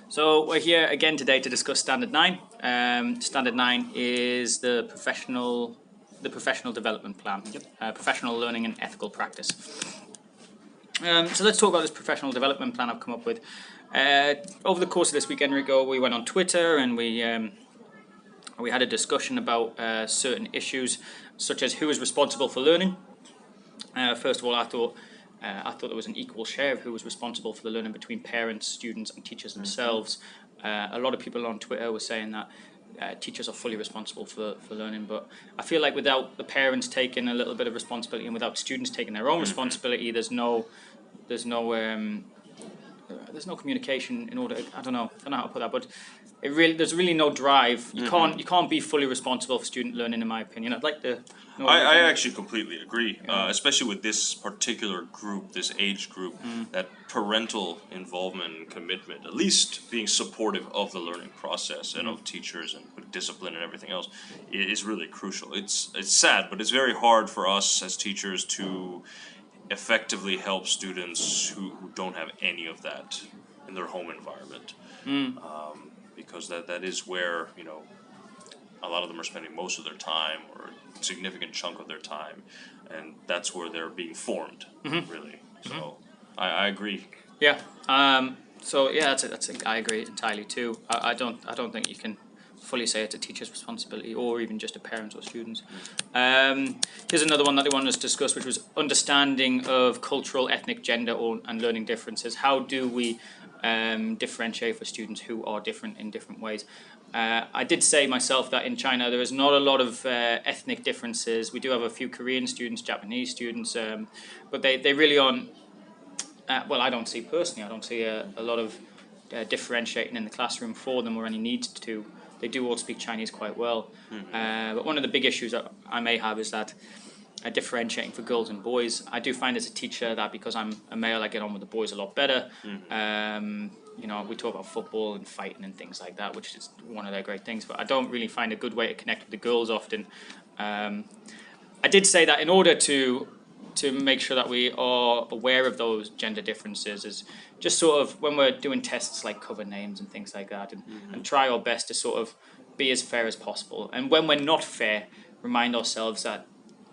So we're here again today to discuss Standard 9. Standard 9 is the professional development plan, professional learning and ethical practice. So let's talk about this professional development plan I've come up with. Over the course of this weekend, Rico, we went on Twitter and we had a discussion about certain issues, such as who is responsible for learning. First of all, I thought there was an equal share of who was responsible for the learning between parents, students, and teachers themselves. A lot of people on Twitter were saying that teachers are fully responsible for learning, but I feel like without the parents taking a little bit of responsibility and without students taking their own responsibility, there's no communication in order. I don't know how to put that, but there's really no drive. You can't be fully responsible for student learning, in my opinion. I'd like to know. I actually completely agree, especially with this particular group, this age group, that parental involvement and commitment, at least being supportive of the learning process and of teachers and with discipline and everything else, is really crucial. It's sad, but it's very hard for us as teachers to effectively help students who don't have any of that in their home environment, because that is where, you know, a lot of them are spending most of their time or a significant chunk of their time, and that's where they're being formed, really. So I agree. Yeah. So yeah, I agree entirely too. I don't think you can fully say it's a teacher's responsibility or even just a parent or students. Here's another one that they wanted us to discuss, which was understanding of cultural, ethnic, gender, and learning differences. How do we differentiate for students who are different in different ways? I did say myself that in China there is not a lot of ethnic differences. We do have a few Korean students, Japanese students, but they really aren't. Well, I don't see a lot of differentiating in the classroom for them or any need to. They do all speak Chinese quite well. But one of the big issues that I may have is that differentiating for girls and boys. I do find as a teacher that because I'm a male, I get on with the boys a lot better. You know, we talk about football and fighting and things like that, which is one of their great things. But I don't really find a good way to connect with the girls often. I did say that in order to make sure that we are aware of those gender differences is just sort of when we're doing tests like cover names and things like that, and try our best to sort of be as fair as possible. And when we're not fair, remind ourselves that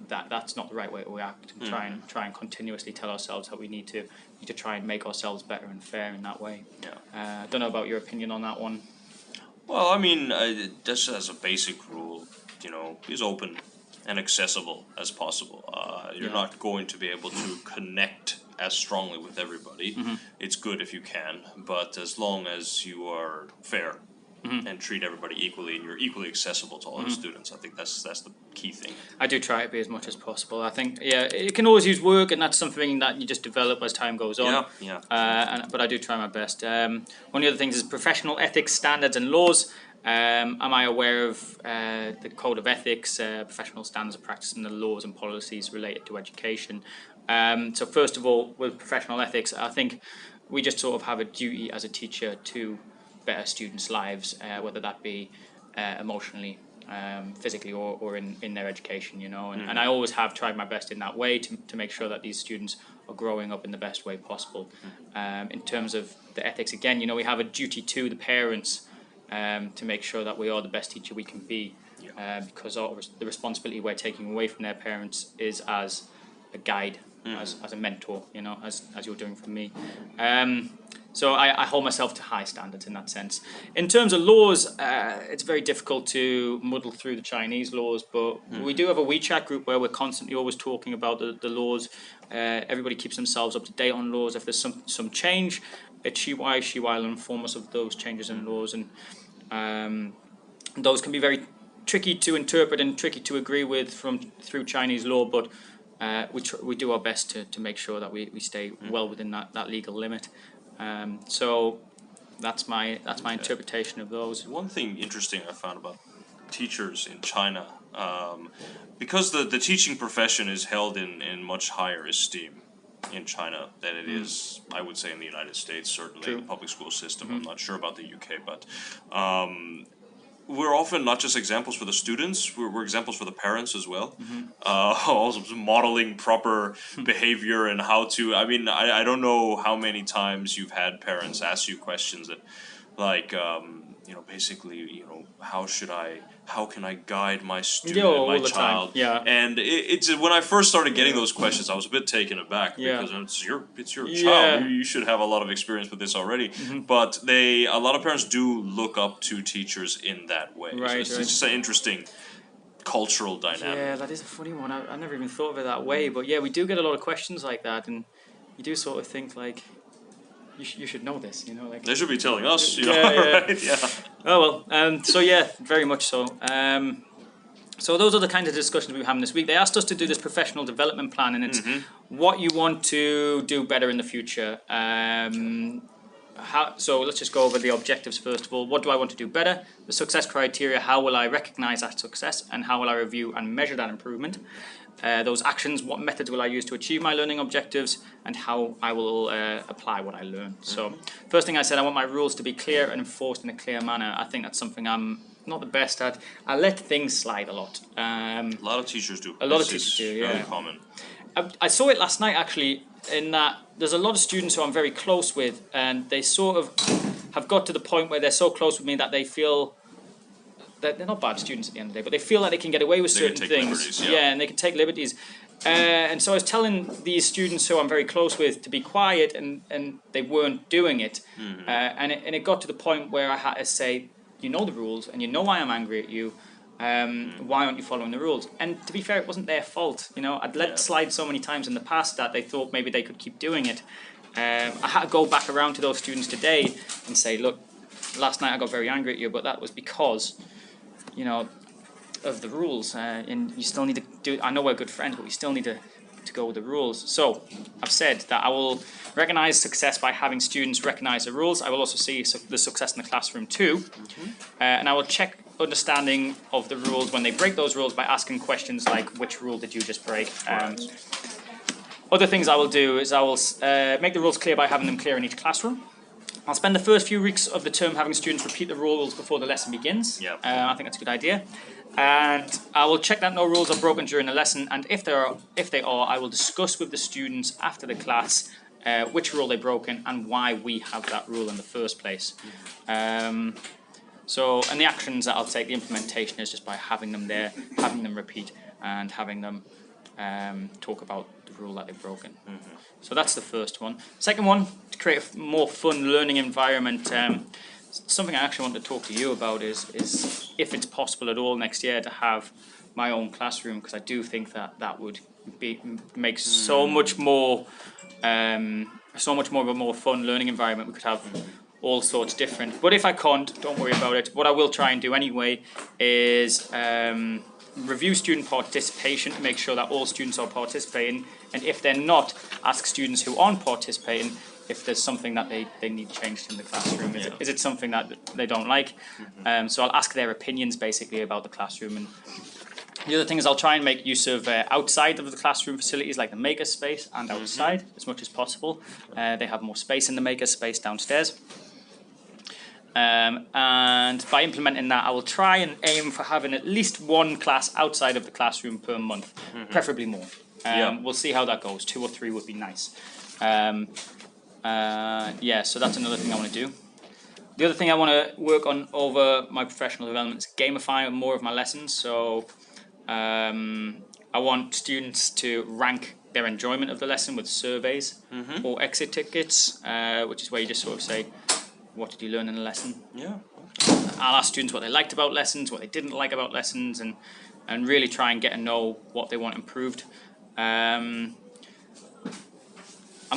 that's not the right way to react, and try and continuously tell ourselves that we need to try and make ourselves better and fair in that way. I don't know about your opinion on that one. Well, I mean, just as a basic rule, you know, be as open and accessible as possible. You're not going to be able to connect as strongly with everybody. It's good if you can, but as long as you are fair and treat everybody equally, and you're equally accessible to all the students, I think that's the key thing. I do try to be as much as possible. I think, it can always use work, and that's something that you just develop as time goes on. But I do try my best. One of the other things is professional ethics, standards, and laws. Am I aware of the Code of Ethics, professional standards of practice, and the laws and policies related to education? So first of all, with professional ethics, I think we just sort of have a duty as a teacher to better students' lives, whether that be emotionally, physically, or in their education, you know. And I always have tried my best in that way to make sure that these students are growing up in the best way possible. In terms of the ethics, again, you know, we have a duty to the parents to make sure that we are the best teacher we can be, because the responsibility we're taking away from their parents is as a guide, as a mentor, you know, as you're doing for me. So I hold myself to high standards in that sense. In terms of laws, it's very difficult to muddle through the Chinese laws, but we do have a WeChat group where we're constantly always talking about the laws. Everybody keeps themselves up to date on laws. If there's some change, she will inform us of those changes in laws, and those can be very tricky to interpret and tricky to agree with through Chinese law, but we do our best to make sure that we stay well within that legal limit. So that's my interpretation of those. One thing interesting I found about teachers in China, because the teaching profession is held in much higher esteem in China than it is, I would say, in the United States, certainly in the public school system. I'm not sure about the UK, but we're often not just examples for the students, we're examples for the parents as well. Also modeling proper behavior and how to, I mean, I don't know how many times you've had parents ask you questions that like basically how can I guide my student, Yeah, my all the time. child? Yeah. And it's when I first started getting those questions, I was a bit taken aback because it's your child. You should have a lot of experience with this already. But a lot of parents do look up to teachers in that way. Right, So it's just an interesting cultural dynamic. Yeah, that is a funny one. I never even thought of it that way. But yeah, we do get a lot of questions like that, and you do sort of think like, you should know this, like they should be telling us, right? Yeah. Oh well, so yeah, very much so. So those are the kind of discussions we were having this week. They asked us to do this professional development plan, and it's what you want to do better in the future. So let's just go over the objectives first of all. What do I want to do better? The success criteria, how will I recognize that success, and how will I review and measure that improvement? Those actions, what methods will I use to achieve my learning objectives, and how I will apply what I learn. So first thing I said, I want my rules to be clear and enforced in a clear manner. I think that's something I'm not the best at. I let things slide a lot. A lot of teachers do. A lot of teachers do, yeah. Very common. I saw it last night actually, in that there's a lot of students who I'm very close with, and they sort of have got to the point where they're so close with me that they feel that they're not bad students at the end of the day, but they feel like they can get away with certain things. And they can take liberties. And so I was telling these students who I'm very close with to be quiet, and they weren't doing it. And it got to the point where I had to say, you know the rules, and you know why I'm angry at you. Why aren't you following the rules? And to be fair, it wasn't their fault. I'd let it slide so many times in the past that they thought maybe they could keep doing it. I had to go back around to those students today and say, look, last night I got very angry at you, but that was because, of the rules. And you still need to do. I know we're good friends, but we still need to go with the rules. So I've said that I will recognize success by having students recognize the rules. I will also see the success in the classroom too. And I will check understanding of the rules when they break those rules by asking questions like, which rule did you just break? Other things I will do is I will make the rules clear by having them clear in each classroom. I'll spend the first few weeks of the term having students repeat the rules before the lesson begins. I think that's a good idea. And I will check that no rules are broken during the lesson, and if they are, I will discuss with the students after the class which rule they've broken and why we have that rule in the first place. And the actions that I'll take, the implementation is just by having them there, having them repeat, and having them talk about the rule that they've broken. So that's the first one. Second one, to create a more fun learning environment. Something I actually want to talk to you about is if it's possible at all next year to have my own classroom, because I do think that would make so much more of a more fun learning environment. We could have all sorts different. But if I can't, don't worry about it. What I will try and do anyway is review student participation to make sure that all students are participating, and if they're not, ask students who aren't participating if there's something that they need changed in the classroom. Is it something that they don't like? So I'll ask their opinions basically about the classroom. And the other thing is I'll try and make use of outside of the classroom facilities like the maker space and outside as much as possible. They have more space in the maker space downstairs. And by implementing that, I will try and aim for having at least one class outside of the classroom per month, preferably more. We'll see how that goes. 2 or 3 would be nice. So that's another thing I want to do. The other thing I want to work on over my professional development is gamify more of my lessons. So I want students to rank their enjoyment of the lesson with surveys or exit tickets, which is where you just sort of say, what did you learn in the lesson? I'll ask students what they liked about lessons, what they didn't like about lessons, and really try and get to know what they want improved. I'm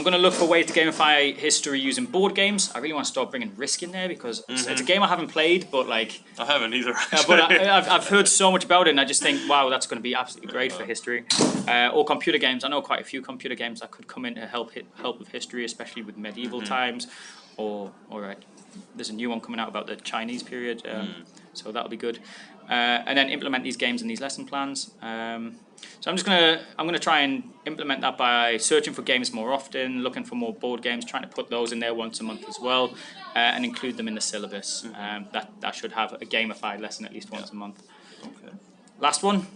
going to look for ways to gamify history using board games. I really want to start bringing Risk in there because it's a game I haven't played, but like... I haven't either, but I've heard so much about it, and I just think, wow, that's going to be absolutely great for history. Or computer games. I know quite a few computer games that could come in to help with history, especially with medieval times. Or there's a new one coming out about the Chinese period, so that'll be good. And then implement these games in these lesson plans. So I'm gonna try and implement that by searching for games more often, looking for more board games, trying to put those in there once a month as well, and include them in the syllabus. That should have a gamified lesson at least once a month. Okay. Last one,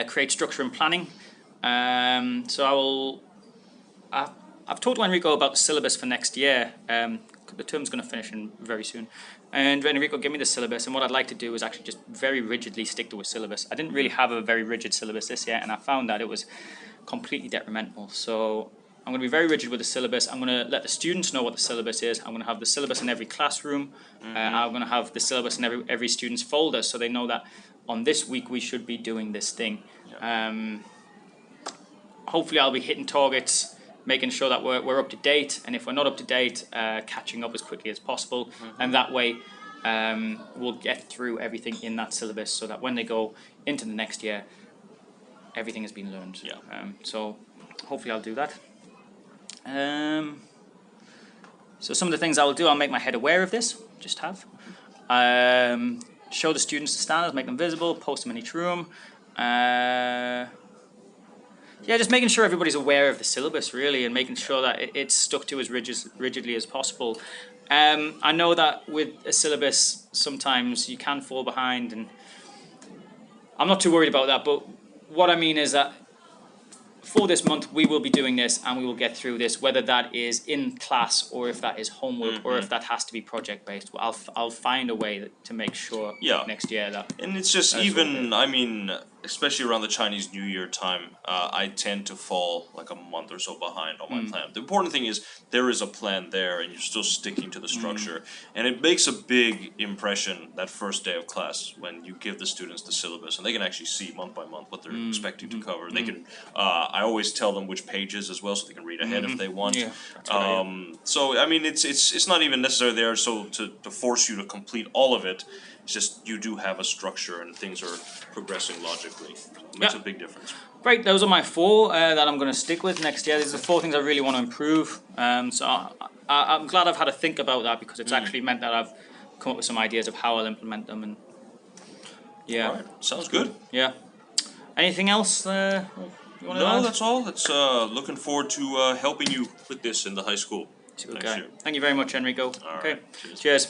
create structure and planning. So I've talked to Enrico about the syllabus for next year, because the term's going to finish in very soon. And Enrico gave me the syllabus, and what I'd like to do is actually just very rigidly stick to a syllabus. I didn't really have a very rigid syllabus this year, and I found that it was completely detrimental. So I'm going to be very rigid with the syllabus. I'm going to let the students know what the syllabus is. I'm going to have the syllabus in every classroom. I'm going to have the syllabus in every student's folder, so they know that on this week we should be doing this thing. Hopefully I'll be hitting targets, making sure that we're up to date, and if we're not up to date, catching up as quickly as possible. And that way we'll get through everything in that syllabus, so that when they go into the next year, everything has been learned. So hopefully I'll do that. So some of the things I will do, I'll make my head aware of this, show the students the standards, make them visible, post them in each room. Just making sure everybody's aware of the syllabus, really, and making sure that it's stuck to as rigidly as possible. I know that with a syllabus, sometimes you can fall behind, and I'm not too worried about that, but what I mean is that for this month, we will be doing this, and we will get through this, whether that is in class or if that is homework or if that has to be project-based. I'll find a way to make sure next year that... And it's just even, I mean, especially around the Chinese New Year time, I tend to fall like a month or so behind on my plan. The important thing is there is a plan there and you're still sticking to the structure. And it makes a big impression that first day of class when you give the students the syllabus and they can actually see month by month what they're expecting to cover. They can, I always tell them which pages as well so they can read ahead if they want. So, I mean, it's not even necessarily there so to force you to complete all of it. It's just you do have a structure and things are progressing logically. So it makes a big difference. Right, those are my 4 that I'm going to stick with next year. These are the 4 things I really want to improve. So I'm glad I've had to think about that because it's actually meant that I've come up with some ideas of how I'll implement them. And All right, sounds good. Yeah. Anything else? No, that's all. It's looking forward to helping you with this in the high school next year. Thank you very much, Enrico. All right. Cheers.